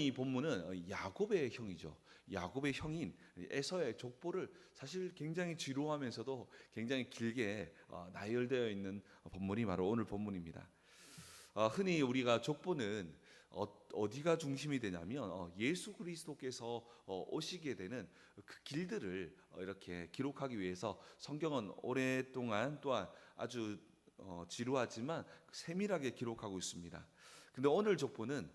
이 본문은 야곱의 형이죠. 야곱의 형인 에서의 족보를 사실 굉장히 지루하면서도 굉장히 길게 나열되어 있는 본문이 바로 오늘 본문입니다. 흔히 우리가 족보는 어디가 중심이 되냐면 예수 그리스도께서 오시게 되는 그 길들을 이렇게 기록하기 위해서 성경은 오랫동안 또한 아주 지루하지만 세밀하게 기록하고 있습니다. 근데 오늘 족보는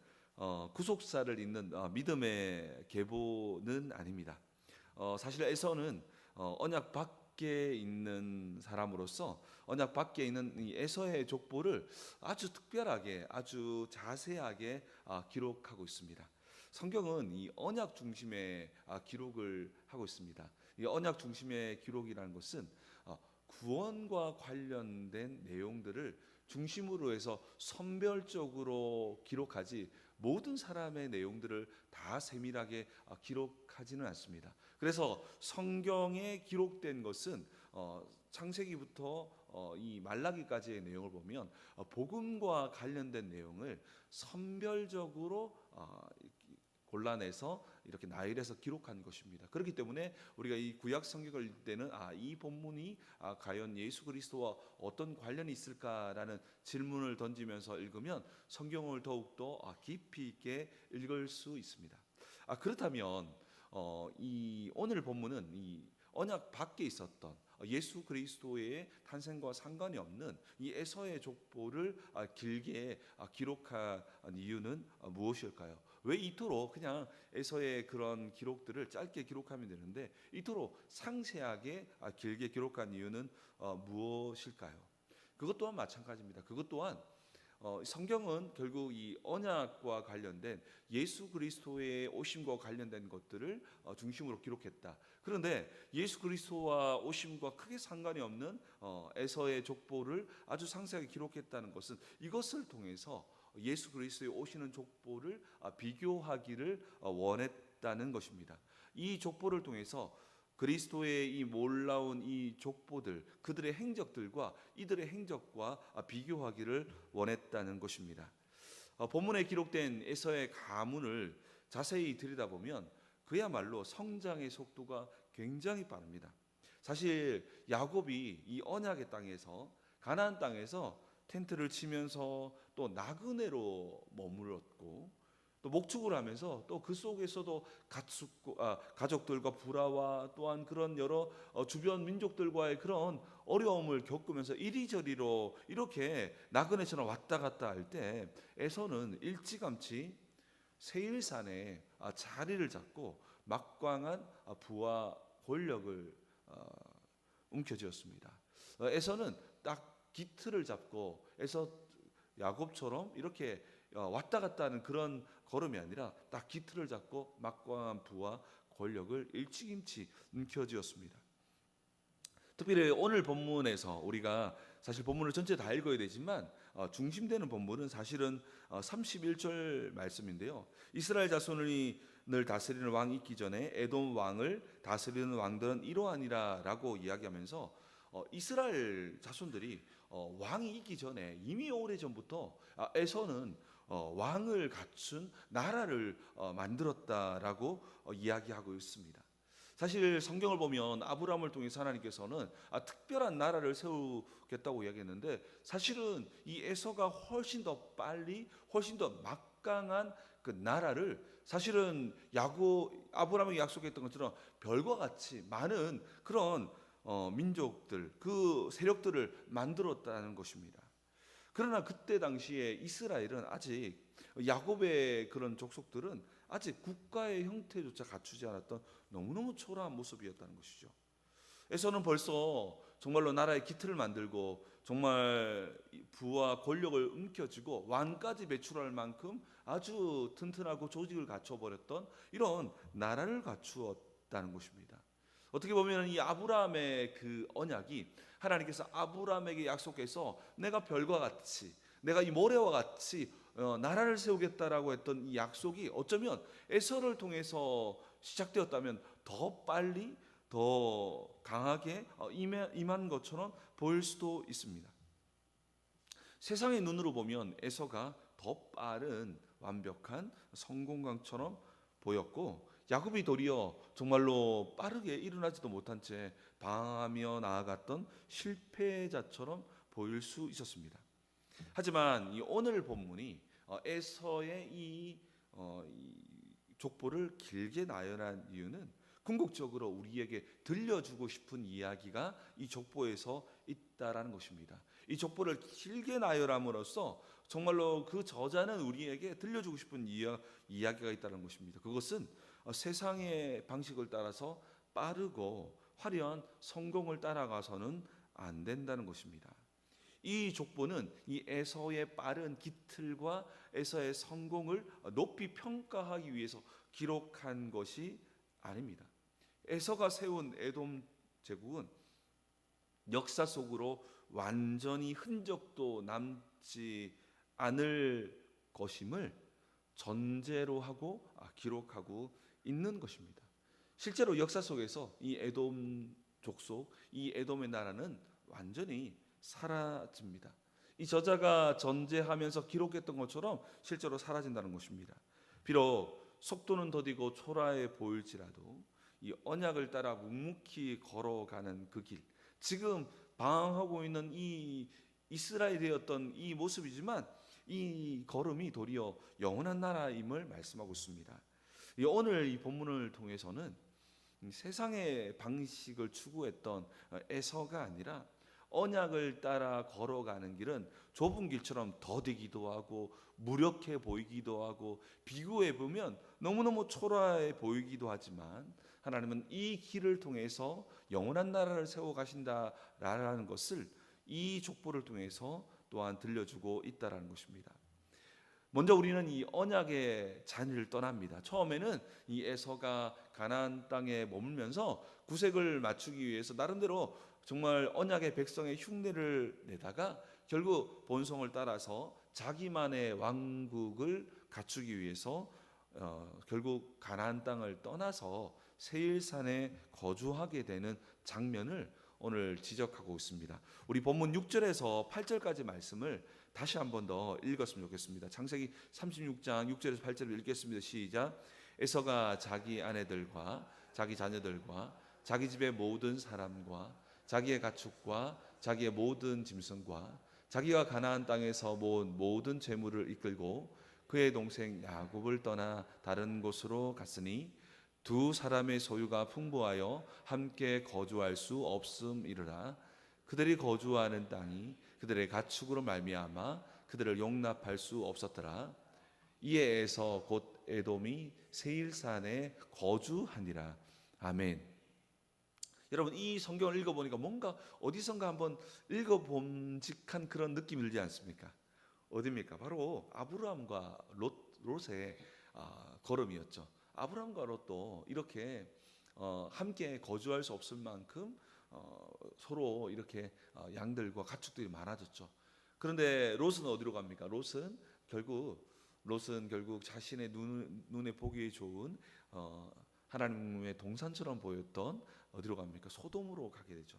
구속사를 잇는 믿음의 계보는 아닙니다. 사실 에서는 언약 밖에 있는 사람으로서 언약 밖에 있는 이 에서의 족보를 아주 특별하게 아주 자세하게 기록하고 있습니다. 성경은 이 언약 중심의 기록을 하고 있습니다. 이 언약 중심의 기록이라는 것은 구원과 관련된 내용들을 중심으로 해서 선별적으로 기록하지 모든 사람의 내용들을 다 세밀하게 기록하지는 않습니다. 그래서 성경에 기록된 것은 창세기부터 이 말라기까지의 내용을 보면 복음과 관련된 내용을 선별적으로 골라내서 이렇게 나열해서 기록한 것입니다. 그렇기 때문에 우리가 이 구약 성경을 읽을 때는 이 본문이 과연 예수 그리스도와 어떤 관련이 있을까라는 질문을 던지면서 읽으면 성경을 더욱더 깊이 있게 읽을 수 있습니다. 그렇다면 이 오늘 본문은 이 언약 밖에 있었던 예수 그리스도의 탄생과 상관이 없는 이 에서의 족보를 길게 기록한 이유는 무엇일까요? 왜 이토록 그냥 에서의 그런 기록들을 짧게 기록하면 되는데 이토록 상세하게 길게 기록한 이유는 무엇일까요? 그것 또한 마찬가지입니다. 그것 또한 성경은 결국 이 언약과 관련된 예수 그리스도의 오심과 관련된 것들을 중심으로 기록했다. 그런데 예수 그리스도와 오심과 크게 상관이 없는 에서의 족보를 아주 상세하게 기록했다는 것은 이것을 통해서 예수 그리스도의 오시는 족보를 비교하기를 원했다는 것입니다. 이 족보를 통해서 그리스도의 이 놀라운 이 족보들, 그들의 행적들과 이들의 행적과 비교하기를 원했다는 것입니다. 본문에 기록된 에서의 가문을 자세히 들여다보면 그야말로 성장의 속도가 굉장히 빠릅니다. 사실 야곱이 이 언약의 땅에서 가나안 땅에서 텐트를 치면서 또 나그네로 머물렀고 또 목축을 하면서 또 그 속에서도 가족들과 불화와 또한 그런 여러 주변 민족들과의 그런 어려움을 겪으면서 이리저리로 이렇게 나그네처럼 왔다 갔다 할 때 에서는 일찌감치 세일산에 자리를 잡고 막강한 부와 권력을 움켜쥐었습니다. 에서는 딱 기틀을 잡고 에서 야곱처럼 이렇게 왔다 갔다 하는 그런 걸음이 아니라 딱 기틀을 잡고 막강한 부와 권력을 일찌감치 움켜쥐었습니다. 특별히 오늘 본문에서 우리가 사실 본문을 전체 다 읽어야 되지만 중심되는 본문은 사실은 31절 말씀인데요. 이스라엘 자손을 다스리는 왕이 있기 전에 에돔 왕을 다스리는 왕들은 이러하니라라고 이야기하면서 이스라엘 자손들이 왕이 있기 전에 이미 오래전부터 에서는 왕을 갖춘 나라를 만들었다라고 이야기하고 있습니다. 사실 성경을 보면 아브라함을 통해서 하나님께서는 특별한 나라를 세우겠다고 이야기했는데 사실은 이 에서가 훨씬 더 빨리 훨씬 더 막강한 그 나라를 사실은 아브라함에게 약속했던 것처럼 별과 같이 많은 그런 민족들 그 세력들을 만들었다는 것입니다. 그러나 그때 당시에 이스라엘은 아직 야곱의 그런 족속들은 아직 국가의 형태조차 갖추지 않았던 너무너무 초라한 모습이었다는 것이죠. 에서는 벌써 정말로 나라의 기틀을 만들고 정말 부와 권력을 움켜쥐고 왕까지 배출할 만큼 아주 튼튼하고 조직을 갖춰버렸던 이런 나라를 갖추었다는 것입니다. 어떻게 보면 이 아브라함의 그 언약이 하나님께서 아브라함에게 약속해서 내가 별과 같이 내가 이 모래와 같이 나라를 세우겠다라고 했던 이 약속이 어쩌면 에서를 통해서 시작되었다면 더 빨리 더 강하게 임한 것처럼 보일 수도 있습니다. 세상의 눈으로 보면 에서가 더 빠른 완벽한 성공강처럼 보였고, 야곱이 도리어 정말로 빠르게 일어나지도 못한 채 방황하며 나아갔던 실패자처럼 보일 수 있었습니다. 하지만 이 오늘 본문이 에서의 이 족보를 길게 나열한 이유는 궁극적으로 우리에게 들려주고 싶은 이야기가 이 족보에서 있다라는 것입니다. 이 족보를 길게 나열함으로써 정말로 그 저자는 우리에게 들려주고 싶은 이야기가 있다는 것입니다. 그것은 세상의 방식을 따라서 빠르고 화려한 성공을 따라가서는 안 된다는 것입니다. 이 족보는 이 에서의 빠른 기틀과 에서의 성공을 높이 평가하기 위해서 기록한 것이 아닙니다. 에서가 세운 에돔 제국은 역사 속으로 완전히 흔적도 남지 않을 것임을 전제로 하고 기록하고 있는 것입니다. 실제로 역사 속에서 이 에돔 족속, 이 에돔의 나라는 완전히 사라집니다. 이 저자가 전제하면서 기록했던 것처럼 실제로 사라진다는 것입니다. 비록 속도는 더디고 초라해 보일지라도 이 언약을 따라 묵묵히 걸어가는 그 길, 지금 방황하고 있는 이 이스라엘이었던 이 모습이지만 이 걸음이 도리어 영원한 나라임을 말씀하고 있습니다. 오늘 이 본문을 통해서는 세상의 방식을 추구했던 에서가 아니라 언약을 따라 걸어가는 길은 좁은 길처럼 더디기도 하고 무력해 보이기도 하고 비교해 보면 너무너무 초라해 보이기도 하지만 하나님은 이 길을 통해서 영원한 나라를 세워 가신다라는 것을 이 족보를 통해서 또한 들려주고 있다라는 것입니다. 먼저 우리는 이 언약의 잔을 떠납니다. 처음에는 이 에서가 가나안 땅에 머물면서 구색을 맞추기 위해서 나름대로 정말 언약의 백성의 흉내를 내다가 결국 본성을 따라서 자기만의 왕국을 갖추기 위해서 결국 가나안 땅을 떠나서 세일산에 거주하게 되는 장면을 오늘 지적하고 있습니다. 우리 본문 6절에서 8절까지 말씀을 다시 한 번 더 읽었으면 좋겠습니다. 창세기 36장 6절에서 8절을 읽겠습니다. 시작. 에서가 자기 아내들과 자기 자녀들과 자기 집의 모든 사람과 자기의 가축과 자기의 모든 짐승과 자기가 가나안 땅에서 모은 모든 재물을 이끌고 그의 동생 야곱을 떠나 다른 곳으로 갔으니 두 사람의 소유가 풍부하여 함께 거주할 수 없음이르라. 그들이 거주하는 땅이 그들의 가축으로 말미암아 그들을 용납할 수 없었더라. 이에 에서 곧 에돔이 세일산에 거주하니라. 아멘. 여러분, 이 성경을 읽어보니까 뭔가 어디선가 한번 읽어봄직한 그런 느낌이 들지 않습니까? 어디입니까? 바로 아브라함과 롯의 걸음이었죠. 아브라함과 롯도 이렇게 함께 거주할 수 없을 만큼 서로 이렇게 양들과 가축들이 많아졌죠. 그런데 롯은 어디로 갑니까? 롯은 결국 자신의 눈에 보기 좋은 하나님의 동산처럼 보였던 어디로 갑니까? 소돔으로 가게 되죠.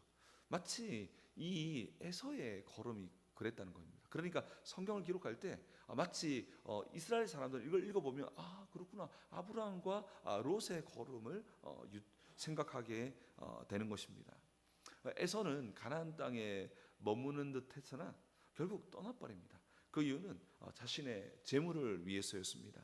마치 이 에서의 걸음이 그랬다는 겁니다. 그러니까 성경을 기록할 때 마치 이스라엘 사람들 이걸 읽어보면 그렇구나, 아브라함과 롯의 걸음을 생각하게 되는 것입니다. 에서는 가나안 땅에 머무는 듯했으나 결국 떠나버립니다. 그 이유는 자신의 재물을 위해서였습니다.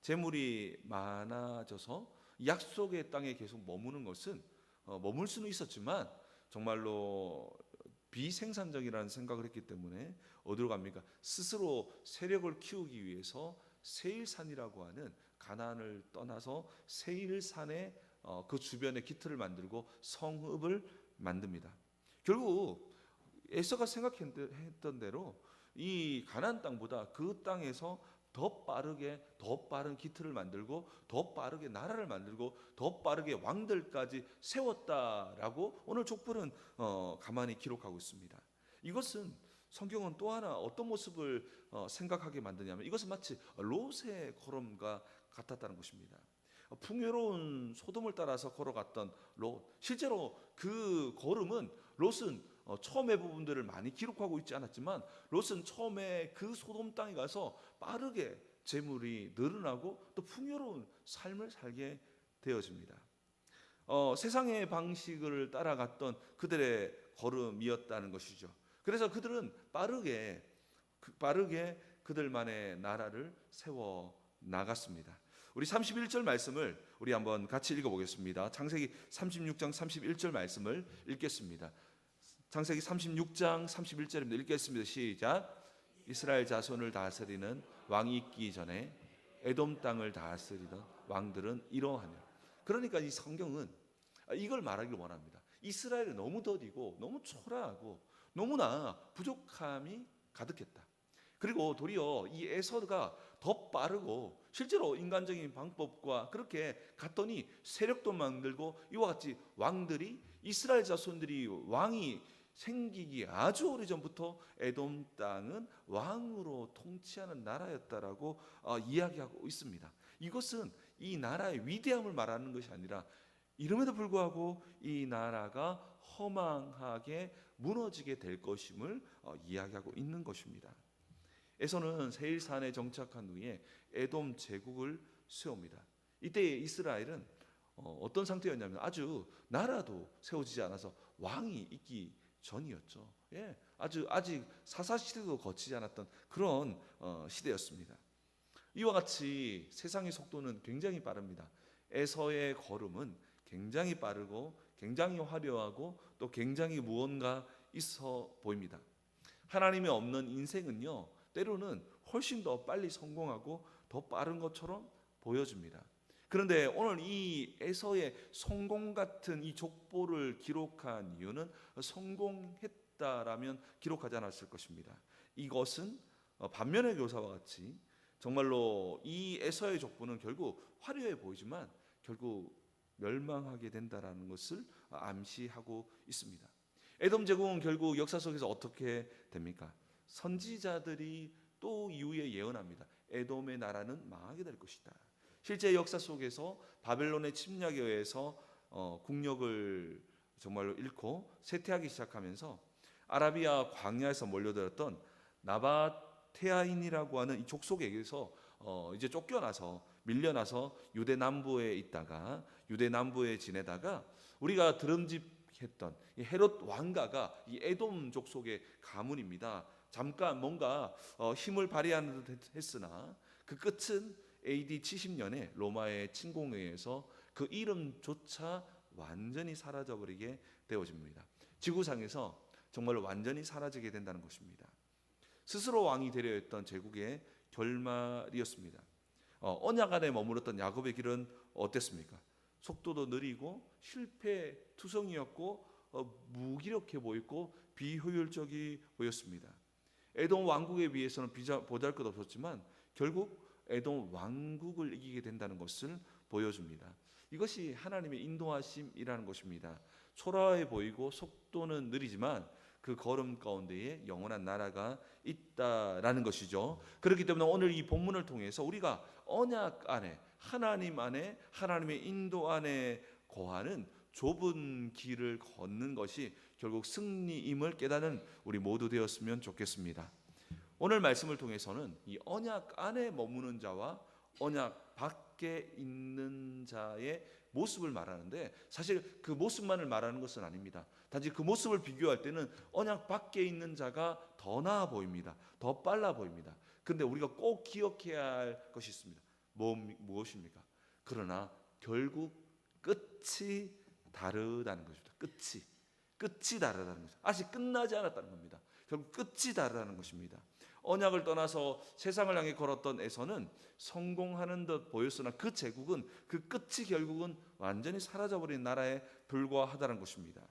재물이 많아져서 약속의 땅에 계속 머무는 것은 머물 수는 있었지만 정말로 비생산적이라는 생각을 했기 때문에 어디로 갑니까? 스스로 세력을 키우기 위해서 세일산이라고 하는 가나안을 떠나서 세일산에 그 주변에 기틀을 만들고 성읍을 만듭니다. 결국 에서가 생각했던 대로 이 가나안 땅보다 그 땅에서 더 빠르게 더 빠른 기틀을 만들고 더 빠르게 나라를 만들고 더 빠르게 왕들까지 세웠다라고 오늘 족보는 가만히 기록하고 있습니다. 이것은 성경은 또 하나 어떤 모습을 생각하게 만드냐면 이것은 마치 롯의 걸음과 같았다는 것입니다. 풍요로운 소돔을 따라서 걸어갔던 롯, 실제로 그 걸음은 롯은 처음의 부분들을 많이 기록하고 있지 않았지만 롯은 처음에 그 소돔 땅에 가서 빠르게 재물이 늘어나고 또 풍요로운 삶을 살게 되어집니다. 세상의 방식을 따라갔던 그들의 걸음이었다는 것이죠. 그래서 그들은 빠르게 그들만의 나라를 세워 나갔습니다. 우리 31절 말씀을 우리 한번 같이 읽어보겠습니다. 창세기 36장 31절 말씀을 읽겠습니다. 창세기 36장 31절입니다. 읽겠습니다. 시작. 이스라엘 자손을 다스리는 왕이 있기 전에 에돔 땅을 다스리던 왕들은 이러하냐. 그러니까 이 성경은 이걸 말하기를 원합니다. 이스라엘이 너무 더디고 너무 초라하고 너무나 부족함이 가득했다. 그리고 도리어 이 에서가 더 빠르고 실제로 인간적인 방법과 그렇게 갔더니 세력도 만들고 이와 같이 왕들이 이스라엘 자손들이 왕이 생기기 아주 오래전부터 에돔 땅은 왕으로 통치하는 나라였다라고 이야기하고 있습니다. 이것은 이 나라의 위대함을 말하는 것이 아니라 이름에도 불구하고 이 나라가 허망하게 무너지게 될 것임을 이야기하고 있는 것입니다. 에서는 세일산에 정착한 후에 에돔 제국을 세웁니다. 이때 이스라엘은 어떤 상태였냐면 아주 나라도 세워지지 않아서 왕이 있기 전이었죠. 아직 사사 시대도 거치지 않았던 그런 시대였습니다. 이와 같이 세상의 속도는 굉장히 빠릅니다. 에서의 걸음은 굉장히 빠르고 굉장히 화려하고 또 굉장히 무언가 있어 보입니다. 하나님이 없는 인생은요, 때로는 훨씬 더 빨리 성공하고 더 빠른 것처럼 보여집니다. 그런데 오늘 이 에서의 성공 같은 이 족보를 기록한 이유는 성공했다라면 기록하지 않았을 것입니다. 이것은 반면의 교사와 같이 정말로 이 에서의 족보는 결국 화려해 보이지만 결국 멸망하게 된다라는 것을 암시하고 있습니다. 에돔 제국은 결국 역사 속에서 어떻게 됩니까? 선지자들이 또 이후에 예언합니다. 에돔의 나라는 망하게 될 것이다. 실제 역사 속에서 바벨론의 침략에 의해서 국력을 정말로 잃고 쇠퇴하기 시작하면서 아라비아 광야에서 몰려들었던 나바테아인이라고 하는 이 족속에게서 이제 쫓겨나서 밀려나서 유대 남부에 있다가 유대 남부에 지내다가 우리가 들음집했던 이 헤롯 왕가가 이 에돔 족속의 가문입니다. 잠깐 뭔가 힘을 발휘하는 듯 했으나 그 끝은 AD 70년에 로마의 침공에 의해서 그 이름조차 완전히 사라져버리게 되어집니다. 지구상에서 정말로 완전히 사라지게 된다는 것입니다. 스스로 왕이 되려 했던 제국의 결말이었습니다. 언약 안에 머물렀던 야곱의 길은 어땠습니까? 속도도 느리고 실패투성이었고 무기력해 보였고 비효율적이 보였습니다. 에돔 왕국에 비해서는 보잘것없었지만 결국 에돔 왕국을 이기게 된다는 것을 보여줍니다. 이것이 하나님의 인도하심이라는 것입니다. 초라해 보이고 속도는 느리지만 그 걸음 가운데에 영원한 나라가 있다라는 것이죠. 그렇기 때문에 오늘 이 본문을 통해서 우리가 언약 안에 하나님 안에 하나님의 인도 안에 거하는 좁은 길을 걷는 것이 결국 승리임을 깨닫는 우리 모두 되었으면 좋겠습니다. 오늘 말씀을 통해서는 이 언약 안에 머무는 자와 언약 밖에 있는 자의 모습을 말하는데 사실 그 모습만을 말하는 것은 아닙니다. 단지 그 모습을 비교할 때는 언약 밖에 있는 자가 더 나아 보입니다. 더 빨라 보입니다. 그런데 우리가 꼭 기억해야 할 것이 있습니다. 무엇입니까? 그러나 결국 끝이 다르다는 것입니다. 끝이 다르다는 것입니다. 아직 끝나지 않았다는 겁니다. 결국 끝이 다르다는 것입니다. 언약을 떠나서 세상을 향해 걸었던 에서는 성공하는 듯 보였으나 그 제국은 그 끝이 결국은 완전히 사라져버린 나라에 불과하다는 것입니다.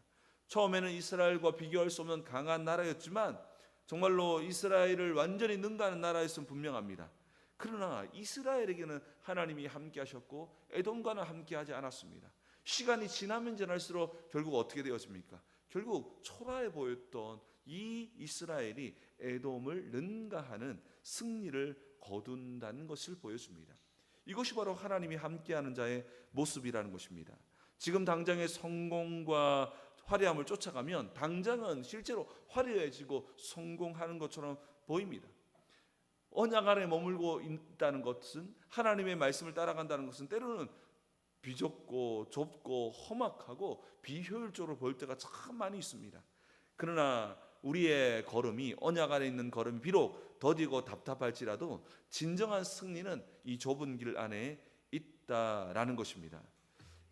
처음에는 이스라엘과 비교할 수 없는 강한 나라였지만 정말로 이스라엘을 완전히 능가하는 나라였음은 분명합니다. 그러나 이스라엘에게는 하나님이 함께하셨고 에돔과는 함께하지 않았습니다. 시간이 지나면 지날수록 결국 어떻게 되었습니까? 결국 초라해 보였던 이 이스라엘이 에돔을 능가하는 승리를 거둔다는 것을 보여줍니다. 이것이 바로 하나님이 함께하는 자의 모습이라는 것입니다. 지금 당장의 성공과 화려함을 쫓아가면 당장은 실제로 화려해지고 성공하는 것처럼 보입니다. 언약 안에 머물고 있다는 것은, 하나님의 말씀을 따라간다는 것은 때로는 비좁고 좁고 험악하고 비효율적으로 보일 때가 참 많이 있습니다. 그러나 우리의 걸음이, 언약 안에 있는 걸음이 비록 더디고 답답할지라도 진정한 승리는 이 좁은 길 안에 있다라는 것입니다.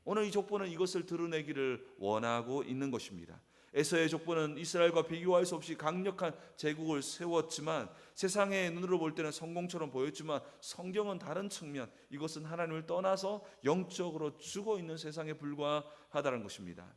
오늘 이 족보는 이것을 드러내기를 원하고 있는 것입니다. 에서의 족보는 이스라엘과 비교할 수 없이 강력한 제국을 세웠지만, 세상의 눈으로 볼 때는 성공처럼 보였지만, 성경은 다른 측면, 이것은 하나님을 떠나서 영적으로 죽어 있는 세상에 불과하다는 것입니다.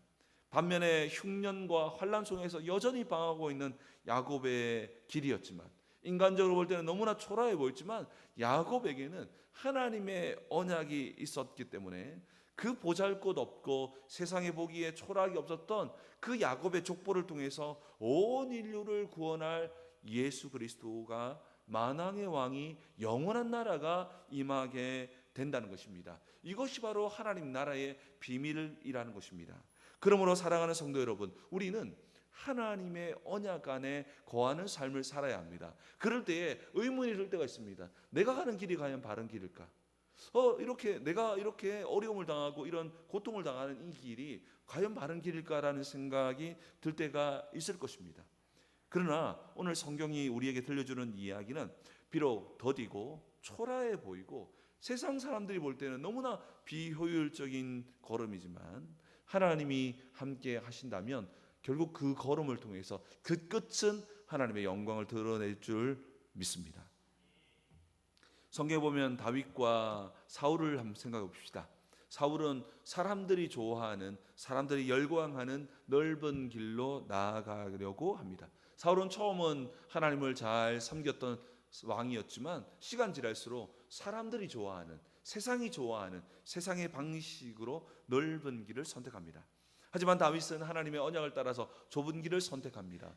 반면에 흉년과 환난 속에서 여전히 방황하고 있는 야곱의 길이었지만, 인간적으로 볼 때는 너무나 초라해 보였지만, 야곱에게는 하나님의 언약이 있었기 때문에 그 보잘것없고 세상에 보기에 초라하게 없었던 그 야곱의 족보를 통해서 온 인류를 구원할 예수 그리스도가, 만왕의 왕이, 영원한 나라가 임하게 된다는 것입니다. 이것이 바로 하나님 나라의 비밀이라는 것입니다. 그러므로 사랑하는 성도 여러분, 우리는 하나님의 언약 안에 거하는 삶을 살아야 합니다. 그럴 때에 의문이 들 때가 있습니다. 내가 가는 길이 과연 바른 길일까? 이렇게 내가 이렇게 어려움을 당하고 이런 고통을 당하는 이 길이 과연 바른 길일까라는 생각이 들 때가 있을 것입니다. 그러나 오늘 성경이 우리에게 들려주는 이야기는 비록 더디고 초라해 보이고 세상 사람들이 볼 때는 너무나 비효율적인 걸음이지만, 하나님이 함께 하신다면 결국 그 걸음을 통해서 그 끝은 하나님의 영광을 드러낼 줄 믿습니다. 성경에 보면 다윗과 사울을 한번 생각해 봅시다. 사울은 사람들이 좋아하는, 사람들이 열광하는 넓은 길로 나아가려고 합니다. 사울은 처음은 하나님을 잘 섬겼던 왕이었지만 시간 지날수록 사람들이 좋아하는, 세상이 좋아하는 세상의 방식으로 넓은 길을 선택합니다. 하지만 다윗은 하나님의 언약을 따라서 좁은 길을 선택합니다.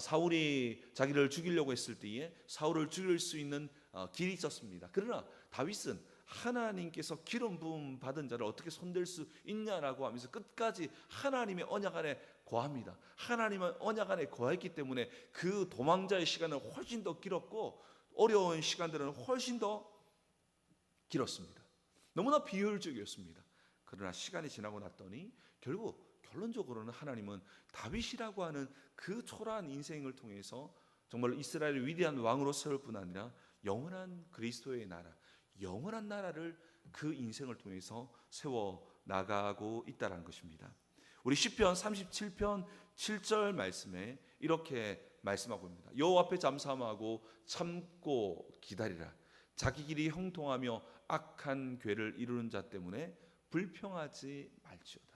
사울이 자기를 죽이려고 했을 때에 사울을 죽일 수 있는 길이 있었습니다. 그러나 다윗은 하나님께서 기름 부음 받은 자를 어떻게 손댈 수 있냐라고 하면서 끝까지 하나님의 언약 안에 거합니다. 하나님의 언약 안에 거했기 때문에 그 도망자의 시간은 훨씬 더 길었고 어려운 시간들은 훨씬 더 길었습니다. 너무나 비효율적이었습니다. 그러나 시간이 지나고 났더니 결론적으로는 하나님은 다윗이라고 하는 그 초라한 인생을 통해서 정말 이스라엘의 위대한 왕으로 세울 뿐 아니라 영원한 그리스도의 나라, 영원한 나라를 그 인생을 통해서 세워 나가고 있다는 것입니다. 우리 시편 37편 7절 말씀에 이렇게 말씀하고 있습니다. 여호와 앞에 잠잠하고 참고 기다리라. 자기 길이 형통하며 악한 궤를 이루는 자 때문에 불평하지 말지어다.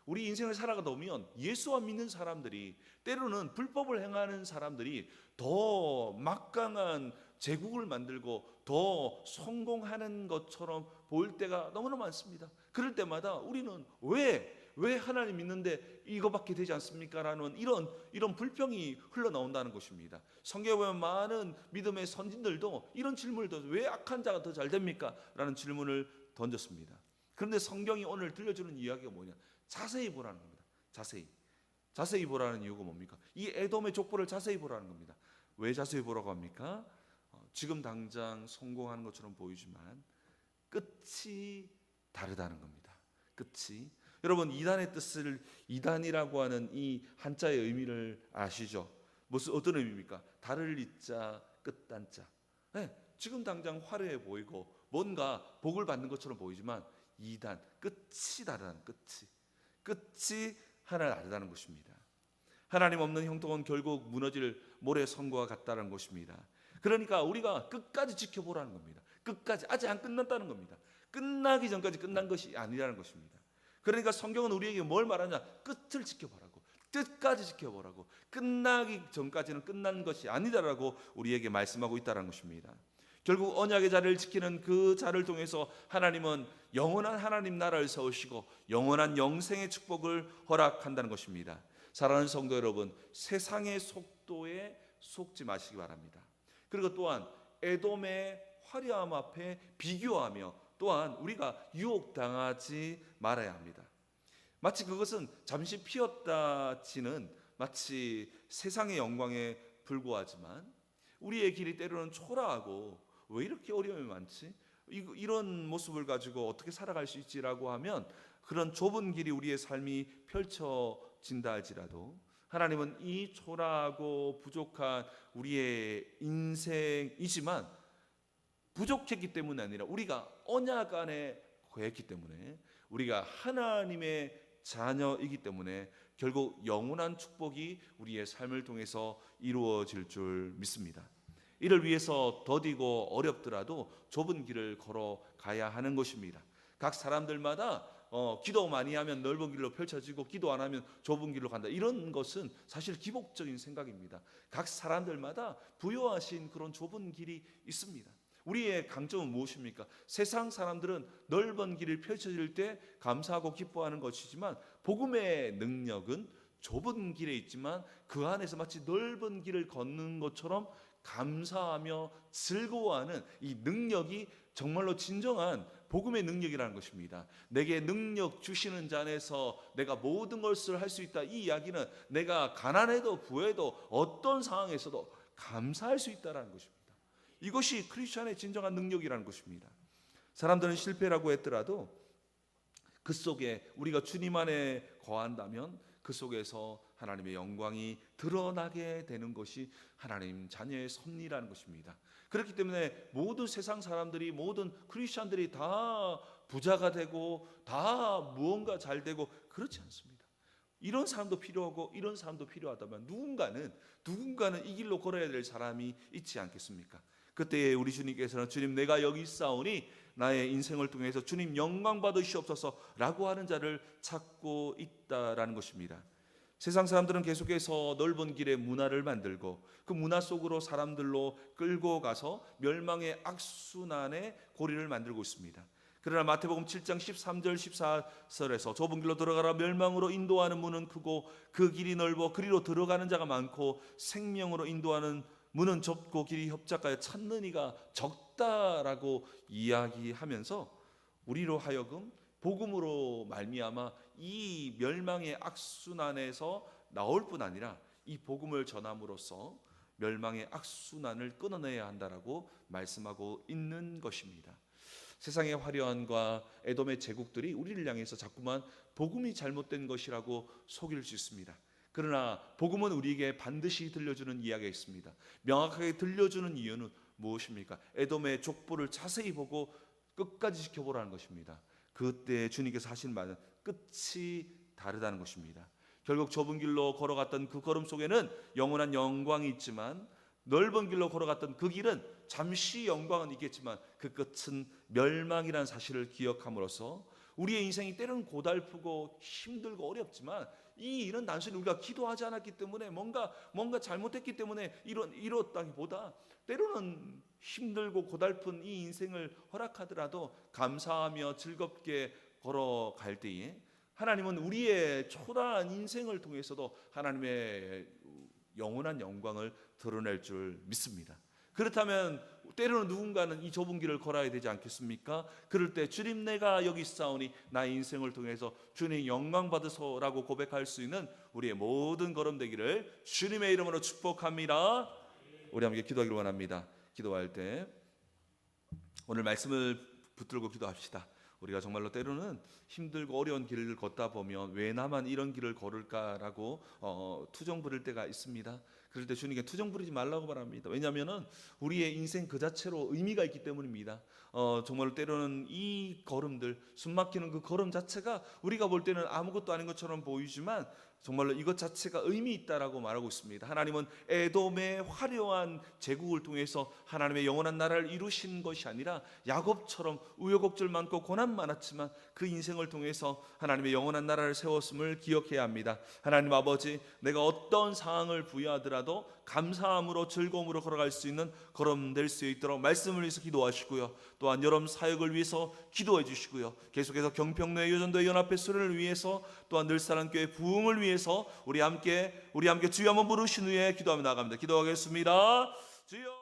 우리 인생을 살아가다 보면 예수와 믿는 사람들이, 때로는 불법을 행하는 사람들이 더 막강한 제국을 만들고 더 성공하는 것처럼 보일 때가 너무나 많습니다. 그럴 때마다 우리는 왜 하나님 믿는데 이거밖에 되지 않습니까? 라는 이런 불평이 흘러나온다는 것입니다. 성경에 보면 많은 믿음의 선진들도 이런 질문을 던져, 왜 악한 자가 더 잘 됩니까? 라는 질문을 던졌습니다. 그런데 성경이 오늘 들려주는 이야기가 뭐냐? 자세히 보라는 겁니다. 자세히 보라는 이유가 뭡니까? 이 에돔의 족보를 자세히 보라는 겁니다. 왜 자세히 보라고 합니까? 지금 당장 성공하는 것처럼 보이지만 끝이 다르다는 겁니다. 끝이. 여러분, 이단의 뜻을, 이단이라고 하는 이 한자의 의미를 아시죠? 어떤 의미입니까? 다를 이자 끝단자. 네, 지금 당장 화려해 보이고 뭔가 복을 받는 것처럼 보이지만 이단, 끝이 다르다는, 끝이 하나 다르다는 것입니다. 하나님 없는 형통은 결국 무너질 모래성과 같다는 것입니다. 그러니까 우리가 끝까지 지켜보라는 겁니다. 끝까지, 아직 안 끝났다는 겁니다. 끝나기 전까지 끝난 것이 아니라는 것입니다. 그러니까 성경은 우리에게 뭘 말하냐? 끝을 지켜보라고, 끝까지 지켜보라고, 끝나기 전까지는 끝난 것이 아니다라고 우리에게 말씀하고 있다는 것입니다. 결국 언약의 자리를 지키는 그 자를 통해서 하나님은 영원한 하나님 나라를 세우시고 영원한 영생의 축복을 허락한다는 것입니다. 사랑하는 성도 여러분, 세상의 속도에 속지 마시기 바랍니다. 그리고 또한 에돔의 화려함 앞에 비교하며 또한 우리가 유혹당하지 말아야 합니다. 마치 그것은 잠시 피었다치는 마치 세상의 영광에 불과하지만 우리의 길이 때로는 초라하고 왜 이렇게 어려움이 많지? 이런 모습을 가지고 어떻게 살아갈 수 있지라고 하면 그런 좁은 길이 우리의 삶이 펼쳐진다 할지라도 하나님은 이 초라하고 부족한 우리의 인생이지만 부족했기 때문이 아니라 우리가 언약 안에 거했기 때문에 우리가 하나님의 자녀이기 때문에 결국 영원한 축복이 우리의 삶을 통해서 이루어질 줄 믿습니다. 이를 위해서 더디고 어렵더라도 좁은 길을 걸어가야 하는 것입니다. 각 사람들마다 기도 많이 하면 넓은 길로 펼쳐지고 기도 안 하면 좁은 길로 간다. 이런 것은 사실 기복적인 생각입니다. 각 사람들마다 부여하신 그런 좁은 길이 있습니다. 우리의 강점은 무엇입니까? 세상 사람들은 넓은 길을 펼쳐질 때 감사하고 기뻐하는 것이지만 복음의 능력은 좁은 길에 있지만 그 안에서 마치 넓은 길을 걷는 것처럼 감사하며 즐거워하는 이 능력이 정말로 진정한 복음의 능력이라는 것입니다. 내게 능력 주시는 자 안에서 내가 모든 것을 할 수 있다. 이 이야기는 내가 가난해도 부해도 어떤 상황에서도 감사할 수 있다는 것입니다. 이것이 크리스천의 진정한 능력이라는 것입니다. 사람들은 실패라고 했더라도 그 속에 우리가 주님 안에 거한다면 그 속에서 하나님의 영광이 드러나게 되는 것이 하나님 자녀의 섭리라는 것입니다. 그렇기 때문에 모든 세상 사람들이 모든 크리스천들이 다 부자가 되고 다 무언가 잘 되고 그렇지 않습니다. 이런 사람도 필요하고 이런 사람도 필요하다면 누군가는 이 길로 걸어야 될 사람이 있지 않겠습니까? 그때 우리 주님께서는 주님 내가 여기 있사오니 나의 인생을 통해서 주님 영광 받으시옵소서라고 하는 자를 찾고 있다라는 것입니다. 세상 사람들은 계속해서 넓은 길에 문화를 만들고 그 문화 속으로 사람들로 끌고 가서 멸망의 악순환의 고리를 만들고 있습니다. 그러나 마태복음 7장 13절 14절에서 좁은 길로 들어가라 멸망으로 인도하는 문은 크고 그 길이 넓어 그리로 들어가는 자가 많고 생명으로 인도하는 문은 좁고 길이 협착하여 찾는 이가 적다라고 이야기하면서 우리로 하여금 복음으로 말미암아 이 멸망의 악순환에서 나올 뿐 아니라 이 복음을 전함으로써 멸망의 악순환을 끊어내야 한다라고 말씀하고 있는 것입니다. 세상의 화려함과 에돔의 제국들이 우리를 향해서 자꾸만 복음이 잘못된 것이라고 속일 수 있습니다. 그러나 복음은 우리에게 반드시 들려주는 이야기가 있습니다. 명확하게 들려주는 이유는 무엇입니까? 에돔의 족보를 자세히 보고 끝까지 지켜보라는 것입니다. 그때 주님께서 하신 말은 끝이 다르다는 것입니다. 결국 좁은 길로 걸어갔던 그 걸음 속에는 영원한 영광이 있지만 넓은 길로 걸어갔던 그 길은 잠시 영광은 있겠지만 그 끝은 멸망이라는 사실을 기억함으로써 우리의 인생이 때로는 고달프고 힘들고 어렵지만 이 일은 단순히 우리가 기도하지 않았기 때문에 뭔가 잘못했기 때문에 이렇다기보다 때로는 힘들고 고달픈 이 인생을 허락하더라도 감사하며 즐겁게 걸어갈 때에 하나님은 우리의 초라한 인생을 통해서도 하나님의 영원한 영광을 드러낼 줄 믿습니다. 그렇다면 때로는 누군가는 이 좁은 길을 걸어야 되지 않겠습니까? 그럴 때 주님 내가 여기 있사오니 나의 인생을 통해서 주님 영광 받으소라고 고백할 수 있는 우리의 모든 걸음 되기를 주님의 이름으로 축복합니다. 우리 함께 기도하기를 원합니다. 기도할 때 오늘 말씀을 붙들고 기도합시다. 우리가 정말로 때로는 힘들고 어려운 길을 걷다 보면 왜 나만 이런 길을 걸을까라고 투정 부릴 때가 있습니다. 그럴 때 주님께 투정 부리지 말라고 바랍니다. 왜냐하면 우리의 인생 그 자체로 의미가 있기 때문입니다. 정말 때로는 이 걸음들, 숨막히는 그 걸음 자체가 우리가 볼 때는 아무것도 아닌 것처럼 보이지만 정말로 이것 자체가 의미 있다라고 말하고 있습니다. 하나님은 에돔의 화려한 제국을 통해서 하나님의 영원한 나라를 이루신 것이 아니라 야곱처럼 우여곡절 많고 고난 많았지만 그 인생을 통해서 하나님의 영원한 나라를 세웠음을 기억해야 합니다. 하나님 아버지, 내가 어떤 상황을 부여하더라도 감사함으로 즐거움으로 걸어갈 수 있는 걸음 될 수 있도록 말씀을 위해서 기도하시고요. 또한 여러분 사역을 위해서 기도해 주시고요. 계속해서 경평로의 여전도의 연합회 수련을 위해서 또한 늘사랑교회 부흥을 위해서 우리 함께 주여 한번 부르신 후에 기도하며 나갑니다. 기도하겠습니다. 주여.